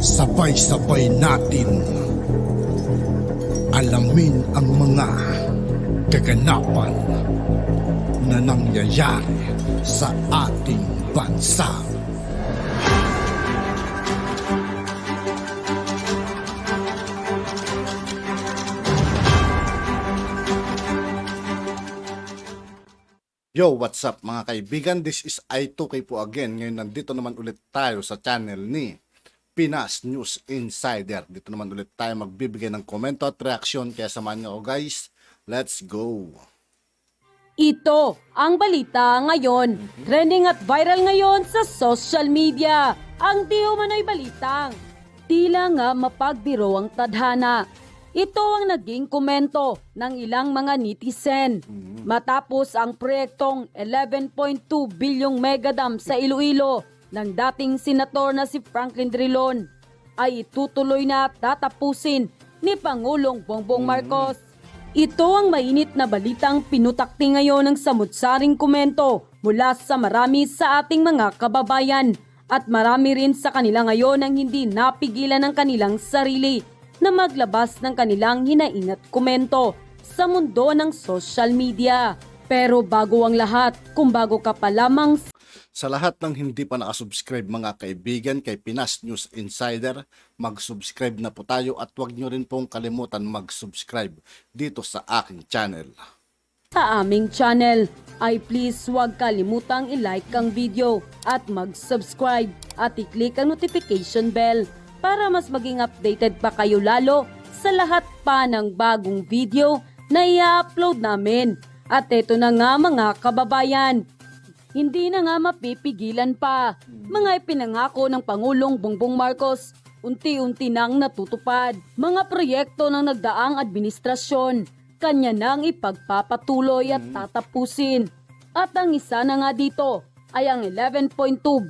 Sabay-sabay natin alamin ang mga kaganapan na nangyayari sa ating bansa. Yo, what's up mga kaibigan? This is I2K po again. Ngayon nandito naman ulit tayo sa channel ni Pinas News Insider. Dito naman ulit tayo magbibigay ng komento at reaksyon. Kaya samahan nyo ako guys. Let's go! Ito ang balita ngayon. Trending at viral ngayon sa social media. Ang di umano'y balitang tila nga mapagbiro ang tadhana. Ito ang naging komento ng ilang mga netizen matapos ang proyektong 11.2 bilyong megadam sa Iloilo ng dating senator na si Franklin Drilon ay itutuloy na at tatapusin ni Pangulong Bongbong Marcos. Ito ang mainit na balitang pinutakti ngayon ng samut-saring komento mula sa marami sa ating mga kababayan at marami rin sa kanila ngayon ang hindi napigilan ng kanilang sarili na maglabas ng kanilang hinaing at komento sa mundo ng social media. Pero bago ang lahat, kung bago ka pa lamang Sa lahat ng hindi pa nakasubscribe mga kaibigan kay Pinas News Insider, mag-subscribe na po tayo at huwag nyo rin pong kalimutan mag-subscribe dito sa aking channel. sa aming channel, ay please huwag kalimutang i-like ang video at mag-subscribe at i-click ang notification bell para mas maging updated pa kayo lalo sa lahat pa ng bagong video na i-upload namin. At ito na nga mga kababayan, hindi na nga mapipigilan pa. Mga ipinangako ng Pangulong Bongbong Marcos, unti-unti nang natutupad. Mga proyekto ng nagdaang administrasyon, kanya nang ipagpapatuloy at tatapusin. At ang isa na nga dito ay ang 11.2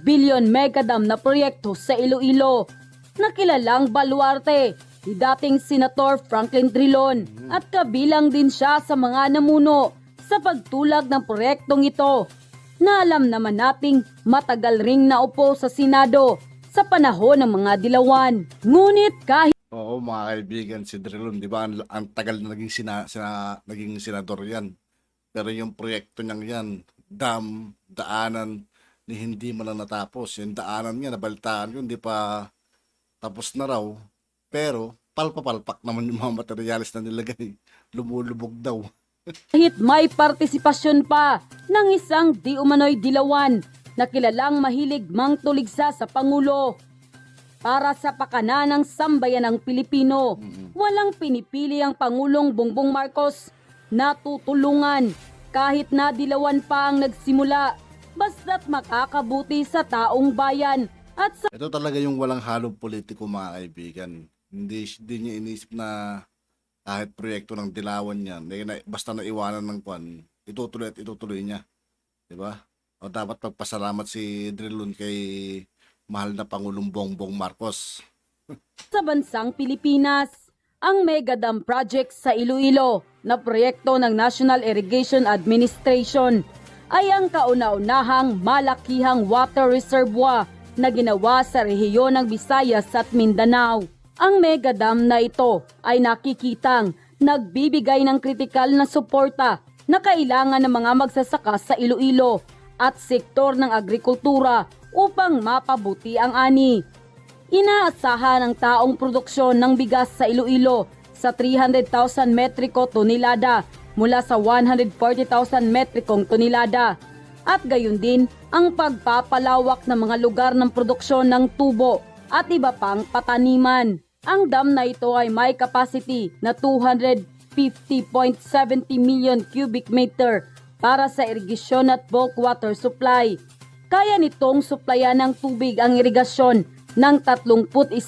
billion megadam na proyekto sa Iloilo na kilalang baluarte ni dating Senator Franklin Drilon at kabilang din siya sa mga namuno sa pagtulag ng proyektong ito na alam naman nating matagal ring naupo sa Senado sa panahon ng mga dilawan. Ngunit kahit Oo mga kaibigan, si Drilon, di ba ang tagal na naging senador yan. Pero yung proyekto niyang yan, daanan, ni hindi man lang natapos. Yung daanan niya, nabalitaan yun, di pa tapos na raw. Pero palpak naman yung mga materialis na nilagay. Lumulubog daw. may partisipasyon pa ng isang di umano'y dilawan na kilalang mahilig mangtuligsa sa Pangulo. Para sa pakana ng sambayanang Pilipino, walang pinipili ang Pangulong Bongbong Marcos na tutulungan kahit na dilawan pa ang nagsimula, basta't makakabuti sa taong bayan at sa Ito talaga yung walang halong politiko mga kaibigan. Hindi niya inisip na kahit proyekto ng dilawan yan, basta naiwanan ng kwan, itutuloy at itutuloy niya. Diba? O dapat pagpasalamat si Drilon kay mahal na Pangulong Bongbong Marcos. sa bansang Pilipinas. Ang Megadam Project sa Iloilo na proyekto ng National Irrigation Administration ay ang kauna-unahang malakihang water reservoir na ginawa sa rehiyon ng Visayas at Mindanao. Ang Megadam na ito ay nakikitang nagbibigay ng kritikal na suporta na kailangan ng mga magsasaka sa Iloilo at sektor ng agrikultura upang mapabuti ang ani. Inaasahan ng taong produksyon ng bigas sa Iloilo sa 300,000 metriko tonelada mula sa 140,000 metrikong tonelada at gayon din ang pagpapalawak ng mga lugar ng produksyon ng tubo at iba pang pataniman. Ang dam na ito ay may capacity na 250.70 million cubic meter para sa irigasyon at bulk water supply. Kaya nitong suplayan ng tubig ang irigasyon ng 31,000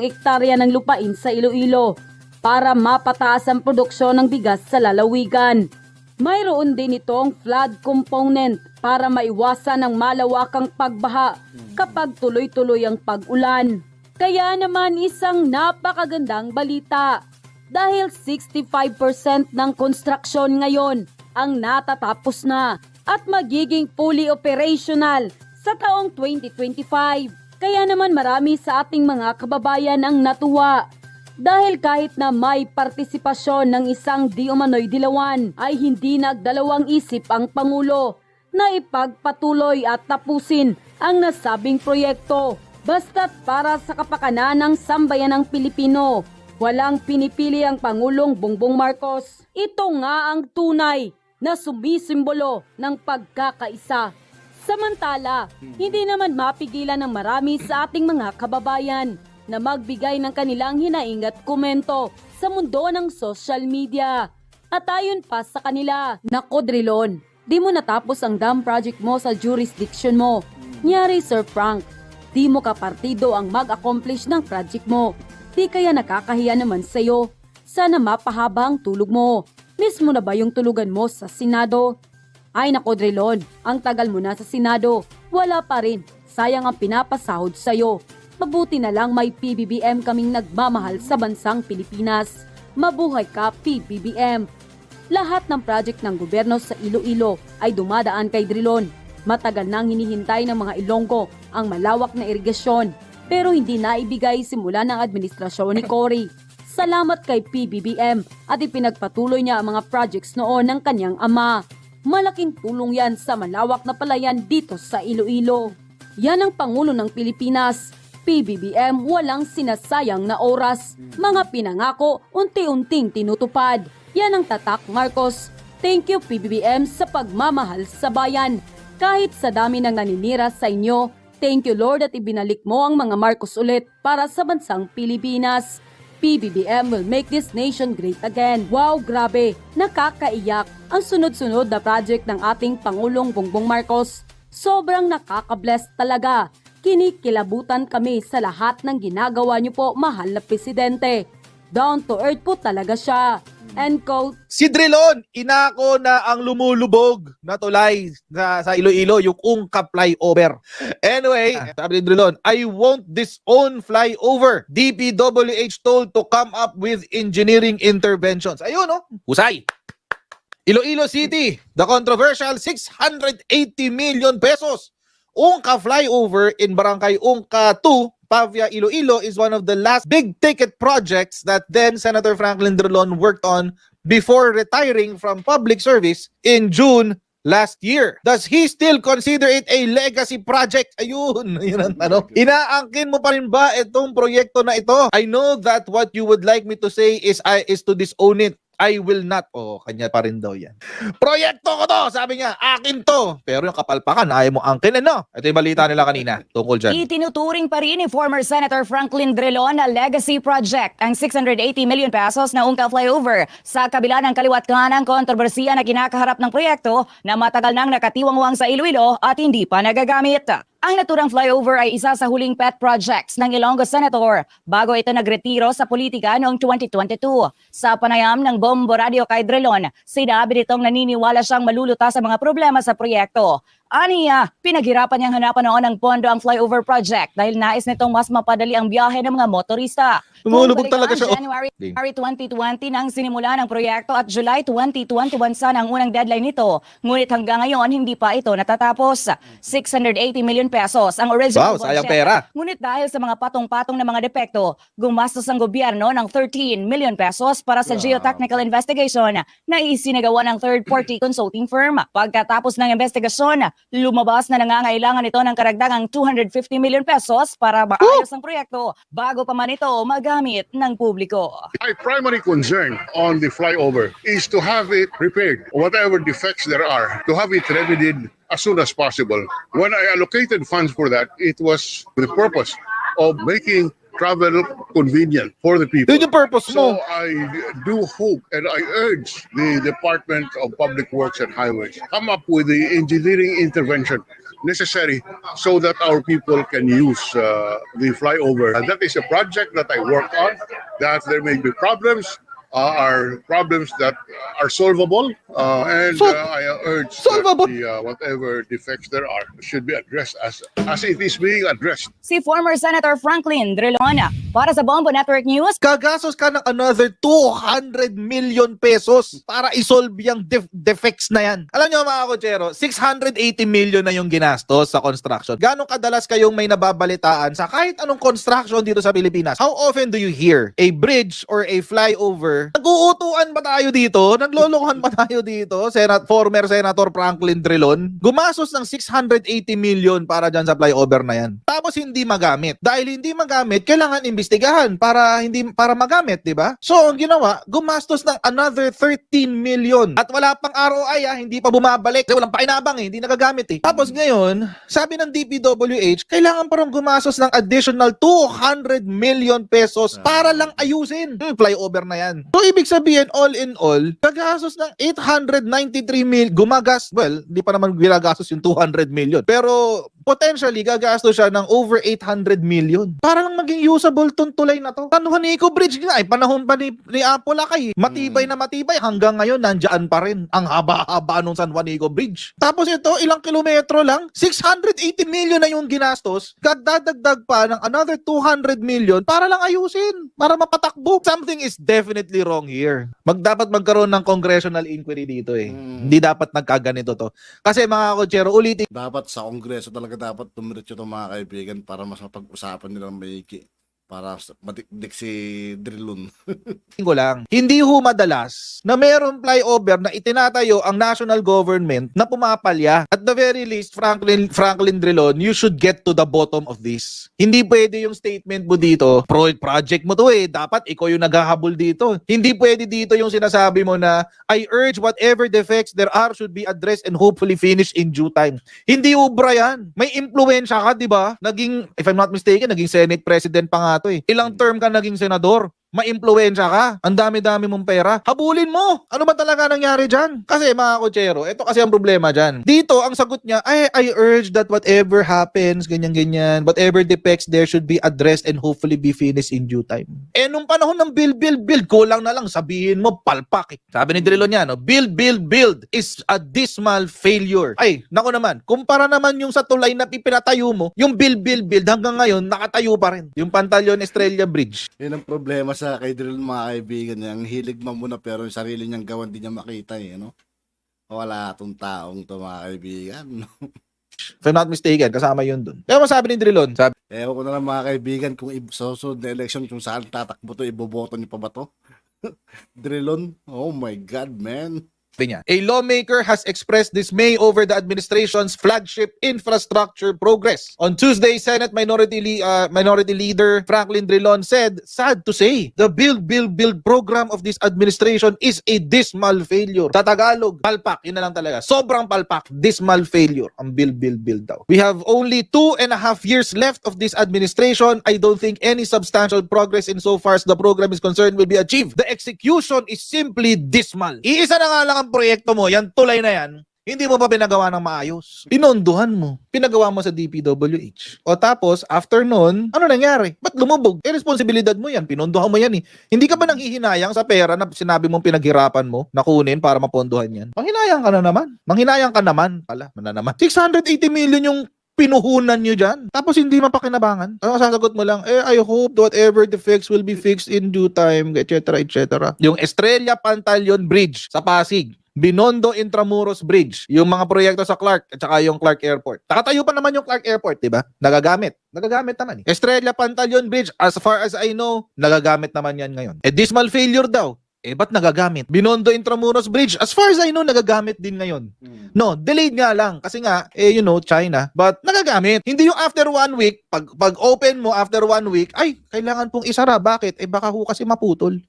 ektarya ng lupain sa Iloilo para mapataas ang produksyon ng bigas sa lalawigan. Mayroon din itong flood component para maiwasan ang malawakang pagbaha kapag tuloy-tuloy ang pag-ulan. Kaya naman isang napakagandang balita dahil 65% ng construction ngayon ang natatapos na at magiging fully operational sa taong 2025. Kaya naman marami sa ating mga kababayan ang natuwa. Dahil kahit na may partisipasyon ng isang di umano'y dilawan ay hindi nagdalawang isip ang Pangulo na ipagpatuloy at tapusin ang nasabing proyekto. Basta't para sa kapakanan ng sambayanang Pilipino, walang pinipili ang Pangulong Bongbong Marcos. Ito nga ang tunay na sumisimbolo ng pagkakaisa. Samantala, hindi naman mapigilan ng marami sa ating mga kababayan na magbigay ng kanilang hinaing at komento sa mundo ng social media. At ayon pa sa kanila, nako Drilon, di mo natapos ang dam project mo sa jurisdiction mo. Nyari Sir Frank, di mo kapartido ang mag-accomplish ng project mo. Di kaya nakakahiya naman sa'yo. Sana mapahaba ang tulog mo. Mismo na ba yung tulugan mo sa Senado? Ay nako Drilon, ang tagal mo na sa Senado. Wala pa rin. Sayang ang pinapasahod sa'yo. Mabuti na lang may PBBM kaming nagmamahal sa bansang Pilipinas. Mabuhay ka, PBBM! Lahat ng project ng gobyerno sa Iloilo ay dumadaan kay Drilon. Matagal nang hinihintay ng mga Ilonggo ang malawak na irigasyon, pero hindi naibigay simula ng administrasyon ni Cory. Salamat kay PBBM at ipinagpatuloy niya ang mga projects noon ng kanyang ama. Malaking tulong yan sa malawak na palayan dito sa Iloilo. Yan ang Pangulo ng Pilipinas. PBBM walang sinasayang na oras. Mga pinangako, unti-unting tinutupad. Yan ang tatak Marcos. Thank you PBBM sa pagmamahal sa bayan. Kahit sa dami ng naninira sa inyo, thank you Lord at ibinalik mo ang mga Marcos ulit para sa bansang Pilipinas. PBBM will make this nation great again. Wow, grabe, nakakaiyak ang sunod-sunod na project ng ating Pangulong Bongbong Marcos. Sobrang nakaka-bless talaga. Kinikilabutan kami sa lahat ng ginagawa niyo po, mahal na presidente. Down to earth po talaga siya. End quote. Si Drilon, inako na ang lumulubog na tulay sa Iloilo, yung Ungka flyover. Anyway, sabi ni Drilon, I won't disown flyover. DPWH told to come up with engineering interventions. Ayun, no? Husay. Iloilo City, the controversial 680 million pesos. Ungka flyover in Barangay Ungka 2, Pavia, Iloilo is one of the last big-ticket projects that then Senator Franklin Drilon worked on before retiring from public service in June last year. Does he still consider it a legacy project? Ayun, yun ang tanong. Inaangkin mo pa rin ba itong proyekto na ito? I know that what you would like me to say is to disown it. I will not. Oh, kanya pa rin daw yan. Proyekto ko to! Sabi niya, akin to! Pero yung kapalpakan, ayaw mo angkin, no? Ito yung balita nila kanina, tungkol dyan. Itinuturing pa rin ni former Senator Franklin Drilon na legacy project ang 680 million pesos na Ungka flyover sa kabila ng kaliwat kanang kontrobersiya na kinakaharap ng proyekto na matagal nang nakatiwangwang sa Iloilo at hindi pa nagagamit. Ang naturang flyover ay isa sa huling pet projects ng Ilonggo Senator bago ito nagretiro sa politika noong 2022. Sa panayam ng Bombo Radio kay Drilon, sinabi nitong naniniwala siyang malulutas sa mga problema sa proyekto. Aniya, pinaghirapan niyang hanapan noon ng pondo ang flyover project dahil nais nitong mas mapadali ang biyahe ng mga motorista. Lumulubog talaga siya. January 2020 nang sinimula ng proyekto at July 2021 sana ang unang deadline nito. Ngunit hanggang ngayon hindi pa ito natatapos. 680 million pesos ang original Wow, sayang budget. pera. Ngunit dahil sa mga patong-patong na mga depekto, gumastos ang gobyerno ng 13 million pesos para sa geotechnical investigation na isinagawa ng third-party consulting firm. Pagkatapos ng investigasyon, lumabas na nangangailangan ito ng karagdagang 250 million pesos para maayos ang proyekto bago pa man ito magamit ng publiko. My primary concern on the flyover is to have it repaired, whatever defects there are, to have it remedied as soon as possible. When I allocated funds for that, it was with the purpose of making travel convenient for the people. Yun yung purpose mo. So I do hope and I urge the Department of Public Works and Highways come up with the engineering intervention necessary so that our people can use the flyover. And that is a project that I worked on, that there may be problems, are problems that are solvable, and I urge Solvable? that whatever defects there are should be addressed as it is being addressed. Si former Senator Franklin Drilon para sa Bombo Network News. Gagastos ka ng another 200 million pesos para isolve yung defects na yan. Alam nyo mga kotsero, 680 million na yung ginastos sa construction. Ganong kadalas kayong may nababalitaan sa kahit anong construction dito sa Pilipinas? How often do you hear a bridge or a flyover? Nag-uutuan ba tayo dito? Naglolokohan ba tayo dito? Former Senator Franklin Drilon, gumastos ng 680 million para dyan sa flyover na yan. Tapos hindi magamit. Dahil hindi magamit, kailangan imbestigahan para magamit, di ba? So, ang ginawa, gumastos ng another 13 million. At wala pang ROI, hindi pa bumabalik. Kasi walang pakinabang hindi nagagamit eh. Tapos ngayon, sabi ng DPWH, kailangan parang gumastos ng additional 200 million pesos para lang ayusin. Flyover na yan. So, ibig sabihin, all in all, gagastos ng 893 million, hindi pa naman ginagastos yung 200 million. Pero, potentially, gagastos siya ng over 800 million. Para lang maging usable tong tulay na to. San Juanico Bridge nga, panahon pa ni Apple Akay. Matibay na matibay, hanggang ngayon, nandyan pa rin. Ang haba-haba nung San Juanico Bridge. Tapos ito, ilang kilometro lang, 680 million na yung ginastos, dadagdag pa ng another 200 million para lang ayusin, para mapatakbo. Something is definitely wrong here. Dapat magkaroon ng congressional inquiry dito eh. Hindi dapat nagkaganito to. Kasi mga kotsero, ulitin Dapat sa Kongreso talaga dapat tumiritso itong mga kaibigan para mas mapag-usapan nilang maiki. Para madikdik si Drilon. ko lang, hindi ho madalas na mayroong flyover na itinatayo ang national government na pumapalya. At the very least, Franklin Drilon, you should get to the bottom of this. Hindi pwede yung statement mo dito, project mo to eh, dapat ikaw yung naghahabol dito. Hindi pwede dito yung sinasabi mo na, I urge whatever defects there are should be addressed and hopefully finished in due time. Hindi ubra yan. May impluensya ka, di ba? Naging, if I'm not mistaken, naging Senate President pa nga to eh. Ilang term ka naging senador? Maimpluwensya ka, ang dami-dami mong pera, habulin mo. Ano ba talaga nangyari dyan? Kasi mga kotsero, ito kasi ang problema dyan. Dito, ang sagot niya, I urge that whatever happens, ganyan-ganyan, whatever defects there should be addressed and hopefully be finished in due time. Eh, nung panahon ng build, kulang na lang sabihin mo, palpak eh. Sabi ni Drilon niya, no, build is a dismal failure. Ay, nako naman, kumpara naman yung sa tulay na pinatayo mo, yung build hanggang ngayon, nakatayo pa rin. Yung Pantalyon Estrella Bridge. Yun ang problema sa kay Drilon mga kaibigan niya. Ang hilig man muna pero yung sarili niyang gawan di niya makita eh. No? Wala itong taong to mga kaibigan. No? If I'm not mistaken, kasama yun dun. Kaya masabi ni Drilon, sabi Ewan ko na lang mga kaibigan kung susunod na election kung saan tatakbo to, iboboto niyo pa ba to? Drilon? Oh my God, man. niya. A lawmaker has expressed dismay over the administration's flagship infrastructure progress. On Tuesday, Senate Minority Leader Franklin Drilon said, sad to say, the build program of this administration is a dismal failure. Sa Tagalog, palpak. Yun na lang talaga. Sobrang palpak. Dismal failure. Ang build daw. We have only 2.5 years left of this administration. I don't think any substantial progress insofar as the program is concerned will be achieved. The execution is simply dismal. Iisa na nga lang ang proyekto mo, yan tulay na yan, hindi mo pa pinagawa ng maayos. Pinondohan mo. Pinagawa mo sa DPWH. O tapos, after nun, ano nangyari? Ba't lumubog? Eh, responsibilidad mo yan. Pinondohan mo yan eh. Hindi ka ba nanghihinayang sa pera na sinabi mong pinaghirapan mo na kunin para mapondohan yan? Manghinayang ka na naman. Manghinayang ka naman. Pala, naman. 680 million yung pinuhunan nyo dyan. Tapos hindi mapakinabangan. Ang sasagot mo lang, I hope whatever defects will be fixed in due time, etc. etc. Yung Estrella Pantalyon Bridge sa Pasig, Binondo Intramuros Bridge, yung mga proyekto sa Clark at saka yung Clark Airport. Nakatayo pa naman yung Clark Airport, di ba? Nagagamit naman eh. Estrella Pantalyon Bridge, as far as I know, nagagamit naman yan ngayon. Dismal failure daw. Ba't nagagamit? Binondo Intramuros Bridge, as far as I know, nagagamit din ngayon. No, delayed nga lang. Kasi nga, China. But nagagamit. Hindi yung after 1 week, pag open mo after 1 week, ay, kailangan pong isara. Bakit? Baka ho kasi maputol.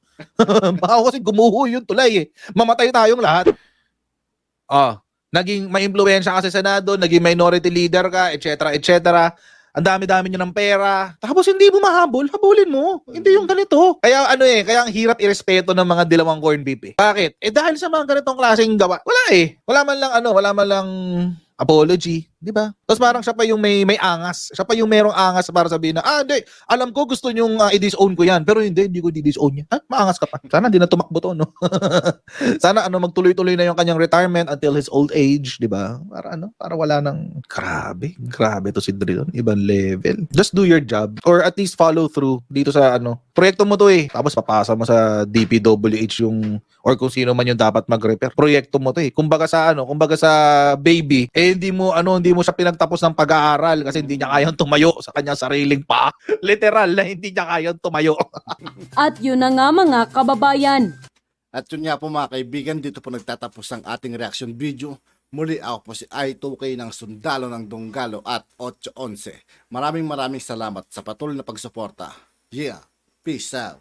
Baka ho kasi gumuho yung tulay eh. Mamatay tayong lahat. Naging maimpluwensya ka sa Senado, naging minority leader ka, etc. etc. Ang dami-dami nyo ng pera. Tapos hindi mo mahabol, habulin mo. Hindi yung ganito. Kaya kaya ang hirap irespeto ng mga dilawang corn beef eh. Bakit? Dahil sa mga ganitong klaseng gawa. Wala eh. Wala man lang apology, di ba? Tapos parang siya pa yung may angas. Siya pa yung merong angas para sabihin na, hindi, alam ko gusto nyong i-disown ko yan, pero hindi ko di-disown yan. Maangas ka pa. Sana hindi na tumakbo to, no? Sana magtuloy-tuloy na yung kanyang retirement until his old age, di ba? Para wala nang, grabe to si Drilon, ibang level. Just do your job, or at least follow through dito sa proyekto mo to tapos papasa mo sa DPWH yung, or kung sino man yung dapat mag-repair. Proyekto mo to Kumbaga sa baby, hindi mo siya pinagtapos ng pag-aaral kasi hindi niya kayang tumayo sa kanyang sariling paa. Literal na hindi niya kayang tumayo. At yun na nga mga kababayan. At yun nga po mga kaibigan, dito po nagtatapos ang ating reaction video. Muli ako po si I2K ng Sundalo ng Donggalo at 811. Maraming salamat sa patuloy na pagsuporta. Yeah, peace out.